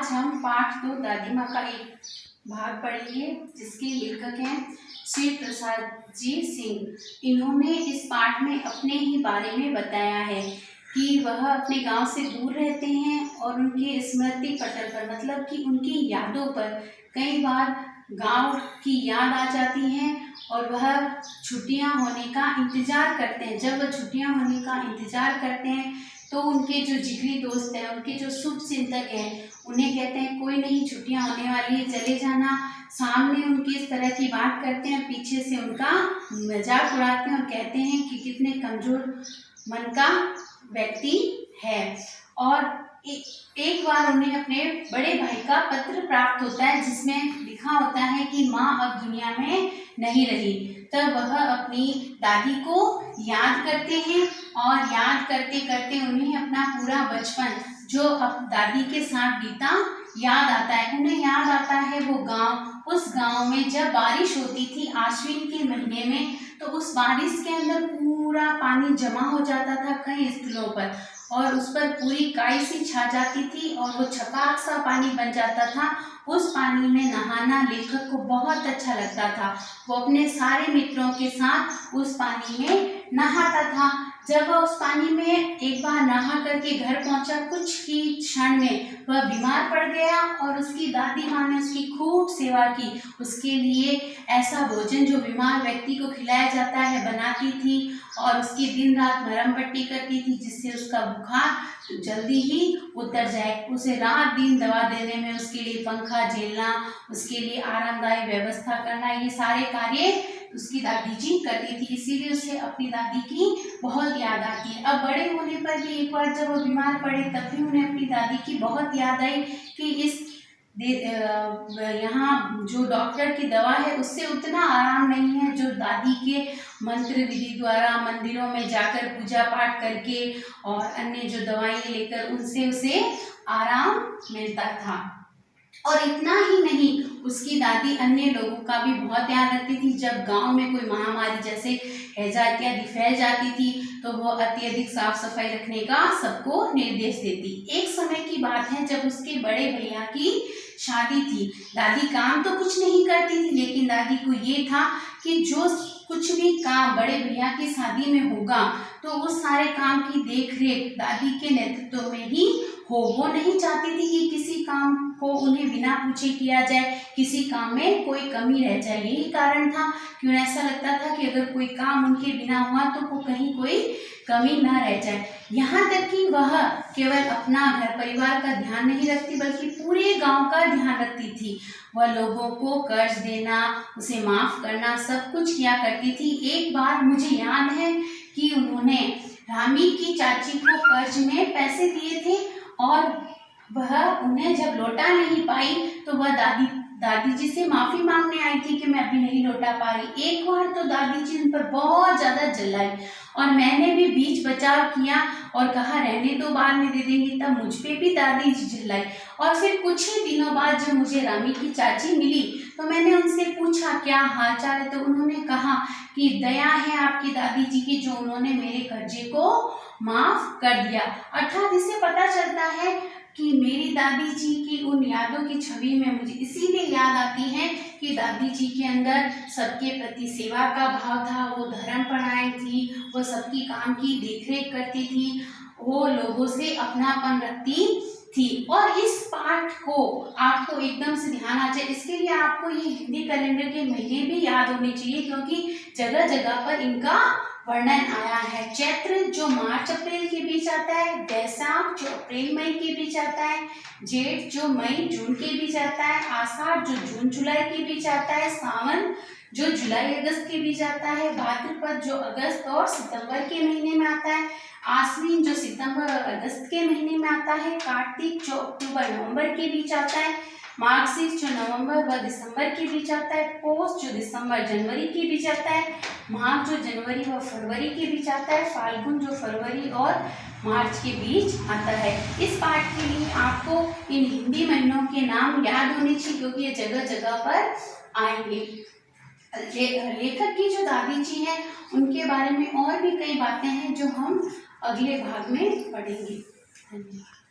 आज हम पाठ 2 दादी माँ का एक भाग पढ़ेंगे, जिसके लेखक हैं श्री प्रसाद जी सिंह। इन्होंने इस पाठ में अपने ही बारे में बताया है कि वह अपने गांव से दूर रहते हैं और उनके स्मृति पटल पर, मतलब कि उनकी यादों पर कई बार गांव की याद आ जाती है और वह छुट्टियां होने का इंतज़ार करते हैं। जब वह छुट्टियां होने का इंतज़ार करते हैं तो उनके जो जिगरी दोस्त हैं, उनके जो शुभ चिंतक हैं, उन्हें कहते हैं कोई नहीं, छुट्टियां होने वाली है, चले जाना। सामने उनकी इस तरह की बात करते हैं, पीछे से उनका मजाक उड़ाते हैं और कहते हैं कि कितने कमज़ोर मन का व्यक्ति है। और एक बार उन्हें अपने बड़े भाई का पत्र प्राप्त होता है, जिसमें लिखा होता है कि माँ अब दुनिया में नहीं रही। तब वह अपनी दादी को याद करते हैं और याद करते करते उन्हें अपना पूरा बचपन जो अब दादी के साथ बीता याद आता है। उन्हें याद आता है वो गांव, उस गांव में जब बारिश होती थी आश्विन के महीने में, तो उस बारिश के अंदर पूरा पानी जमा हो जाता था कई स्थलों पर और उस पर पूरी काई सी छा जाती थी और वो छपाक सा पानी बन जाता था। उस पानी में नहाना लेखक को बहुत अच्छा लगता था। वो अपने सारे मित्रों के साथ उस पानी में नहाता था। जब वह उस पानी में एक बार नहा करके घर पहुंचा, कुछ ही क्षण में वह बीमार पड़ गया और उसकी दादी माँ ने उसकी खूब सेवा की। उसके लिए ऐसा भोजन जो बीमार व्यक्ति को खिलाया जाता है बनाती थी और उसकी दिन रात मरहम पट्टी करती थी, जिससे उसका बुखार जल्दी ही उतर जाए। उसे रात दिन दवा देने में, उसके लिए पंखा झेलना, उसके लिए आरामदायी व्यवस्था करना, ये सारे कार्य उसकी दादी जी करती थी। इसीलिए उसे अपनी दादी की बहुत याद आती है। अब बड़े होने पर भी एक बार जब वो बीमार पड़े तब भी उन्हें अपनी दादी की बहुत याद आई कि इस यहाँ जो डॉक्टर की दवा है उससे उतना आराम नहीं है जो दादी के मंत्र विधि द्वारा मंदिरों में जाकर पूजा पाठ करके और अन्य जो दवाएं लेकर उनसे उसे आराम मिलता था। और इतना ही नहीं, उसकी दादी अन्य लोगों का भी बहुत ध्यान रखती थी। जब गांव में कोई महामारी जैसे हैजा इत्यादि फैल जाती थी तो वो अत्यधिक साफ सफाई रखने का सबको निर्देश देती। एक समय की बात है जब उसके बड़े भैया की शादी थी। दादी काम तो कुछ नहीं करती थी, लेकिन दादी को ये था कि जो कुछ भी काम बड़े भैया की शादी में होगा तो उस सारे काम की देख रेख दादी के नेतृत्व में ही हो। वो नहीं चाहती थी कि किसी काम को उन्हें बिना पूछे किया जाए, किसी काम में कोई कमी रह जाए। यही कारण था कि उन्हें ऐसा लगता था कि अगर कोई काम उनके बिना हुआ तो वो कहीं कोई कमी ना रह जाए। यहाँ तक कि वह केवल अपना घर परिवार का ध्यान नहीं रखती बल्कि पूरे गांव का ध्यान रखती थी। वह लोगों को कर्ज देना, उसे माफ करना, सब कुछ किया करती थी। एक बार मुझे याद है कि उन्होंने रामी की चाची को कर्ज में पैसे दिए थे और वह उन्हें जब लौटा नहीं पाई तो वह दादी जी से माफी मांगने आई थी कि मैं अभी नहीं लौटा पा रही। एक बार तो दादी जी उन पर बहुत ज्यादा जलाई और मैंने भी बीच बचाव किया और कहा रहने दो, बाद में दे देंगी। तब मुझ पे भी दादी जी जलाई। और फिर कुछ ही दिनों बाद जब मुझे रामी की चाची मिली तो मैंने उनसे पूछा क्या हाल चाल है, तो उन्होंने कहा कि दया है आपकी दादी जी की जो उन्होंने मेरे कर्जे को माफ कर दिया। अर्थात इससे पता चलता है कि मेरी दादी जी की उन यादों की छवि में मुझे इसीलिए याद आती है कि दादी जी के अंदर सबके प्रति सेवा का भाव था। वो धर्मपरायण थी, वो सबकी काम की देखरेख करती थी, वो लोगों से अपनापन रखती थी। और इस पाठ को आपको एकदम से ध्यान आ जाए इसके लिए आपको ये हिंदी कैलेंडर के महीने भी याद होने चाहिए, क्योंकि जगह जगह पर इनका वर्णन आया है। चैत्र जो मार्च अप्रैल के बीच आता है, वैशाख जो अप्रैल मई के बीच आता है, जेठ जो मई जून के बीच आता है, आषाढ़ जो जून जुलाई के बीच आता है, सावन जो जुलाई अगस्त के बीच आता है, भाद्रपद जो अगस्त और सितंबर के महीने में आता है, आश्विन जो सितंबर और अगस्त के महीने में आता है, कार्तिक जो अक्टूबर नवंबर के बीच आता है, मार्गशीर्ष जो नवंबर व दिसंबर के बीच आता है, पौष जो दिसंबर जनवरी के बीच आता है, माघ जो जनवरी व फरवरी के बीच आता है, फाल्गुन जो फरवरी और मार्च के बीच आता है। इस पाठ के लिए आपको इन हिंदी महीनों के नाम याद होने चाहिए, क्योंकि ये जगह जगह पर आएंगे। लेखक की जो दादी जी हैं उनके बारे में और भी कई बातें हैं जो हम अगले भाग में पढ़ेंगे। धन्यवाद।